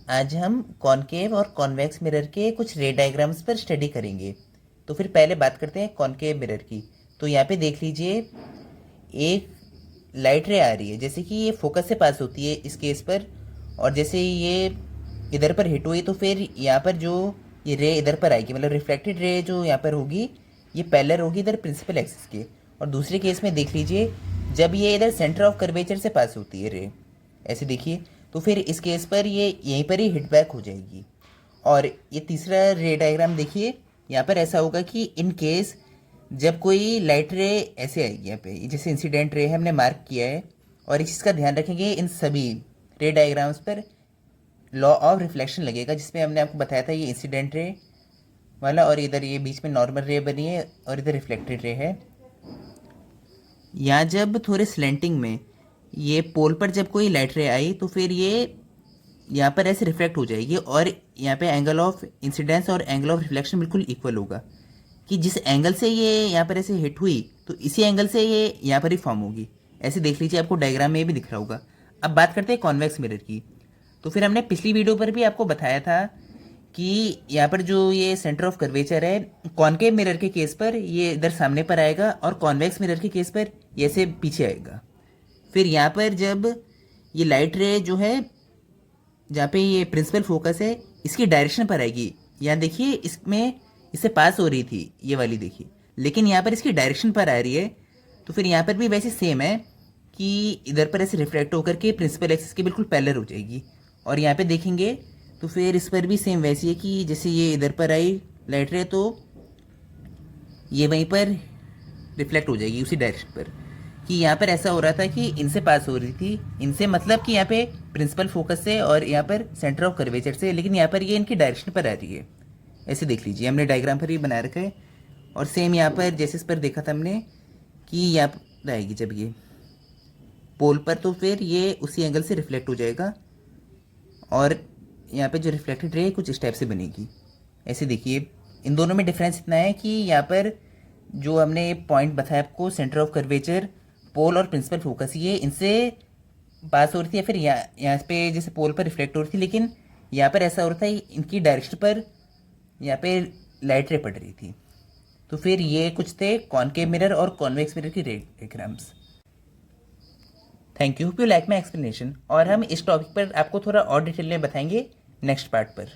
आज हम कॉनकेव और कॉन्वेक्स मिरर के कुछ रे डायग्राम्स पर स्टडी करेंगे। तो फिर पहले बात करते हैं कॉनकेव मिरर की। तो यहाँ पे देख लीजिए, एक लाइट रे आ रही है, जैसे कि ये फोकस से पास होती है इस केस पर, और जैसे ये इधर पर हिट हुई तो फिर यहाँ पर जो ये रे इधर पर आएगी, मतलब रिफ्लेक्टेड रे जो यहाँ पर होगी ये पैरेलल होगी इधर प्रिंसिपल एक्सिस के। और दूसरे केस में देख लीजिए, जब ये इधर सेंटर ऑफ कर्वेचर से पास होती है रे, ऐसे देखिए, तो फिर इस केस पर ये यहीं पर ही हिट बैक हो जाएगी। और ये तीसरा रे डायग्राम देखिए, यहाँ पर ऐसा होगा कि इन केस जब कोई लाइट रे ऐसे आएगी यहाँ पे, ये जैसे इंसिडेंट रे है हमने मार्क किया है, और इस चीज़ का ध्यान रखेंगे इन सभी रे डायग्राम्स पर लॉ ऑफ रिफ्लेक्शन लगेगा, जिसमें हमने आपको बताया था ये इंसिडेंट रे वाला, और इधर ये बीच में नॉर्मल रे बनी है और इधर रिफ्लेक्टेड रे है। यहाँ जब थोड़े स्लेंटिंग में ये पोल पर जब कोई लाइट रे आई तो फिर ये यहाँ पर ऐसे रिफ्लेक्ट हो जाएगी, और यहाँ पे एंगल ऑफ इंसिडेंस और एंगल ऑफ रिफ्लेक्शन बिल्कुल इक्वल होगा, कि जिस एंगल से ये यहाँ पर ऐसे हिट हुई तो इसी एंगल से ये यहाँ पर ही फॉर्म होगी। ऐसे देख लीजिए, आपको डायग्राम में भी दिख रहा होगा। अब बात करते हैं कॉन्वेक्स मिरर की। तो फिर हमने पिछली वीडियो पर भी आपको बताया था कि यहाँ पर जो ये सेंटर ऑफ कर्वेचर है, कॉनकेव मिरर के केस पर ये इधर सामने पर आएगा, और कॉन्वेक्स मिरर के केस पर ये ऐसे पीछे आएगा। फिर यहाँ पर जब ये लाइट रे जो है, जहाँ पे ये प्रिंसिपल फोकस है, इसकी डायरेक्शन पर आएगी। यहाँ देखिए, इसमें इससे पास हो रही थी ये वाली, देखिए, लेकिन यहाँ पर इसकी डायरेक्शन पर आ रही है। तो फिर यहाँ पर भी वैसे सेम है कि इधर पर ऐसे रिफ्लेक्ट होकर के प्रिंसिपल एक्सिस के बिल्कुल पैरेलल हो जाएगी। और यहाँ पे देखेंगे तो फिर इस पर भी सेम वैसी है कि जैसे ये इधर पर आई लाइट रे, तो ये वहीं पर रिफ्लेक्ट हो जाएगी उसी डायरेक्शन पर। कि यहाँ पर ऐसा हो रहा था कि इनसे पास हो रही थी, इनसे मतलब कि यहाँ पे प्रिंसिपल फोकस से और यहाँ पर सेंटर ऑफ कर्वेचर से, लेकिन यहाँ पर ये इनकी डायरेक्शन पर आ रही है। ऐसे देख लीजिए, हमने डायग्राम पर ही बना रखा है। और सेम यहाँ पर जैसे इस पर देखा था हमने कि यहाँ पर आएगी जब ये पोल पर, तो फिर ये उसी एंगल से रिफ्लेक्ट हो जाएगा, और यहाँ पे जो रिफ्लेक्टेड रे कुछ इस टाइप से बनेगी। ऐसे देखिए, इन दोनों में डिफरेंस इतना है कि यहाँ पर जो हमने पॉइंट बताया आपको, सेंटर ऑफ कर्वेचर, पोल और प्रिंसिपल फोकस, ये इनसे पास हो रही थी, या फिर यहाँ पे जैसे पोल पर रिफ्लेक्ट हो रही थी, लेकिन यहाँ पर ऐसा हो रहा था इनकी डायरेक्शन पर यहाँ पे लाइट रे पड़ रही थी। तो फिर ये कुछ थे कॉनकेव मिरर और कॉन्वेक्स मिरर की रे diagrams. Thank you, hope you like my explanation. और हम इस टॉपिक पर आपको थोड़ा और डिटेल में बताएंगे नेक्स्ट पार्ट पर।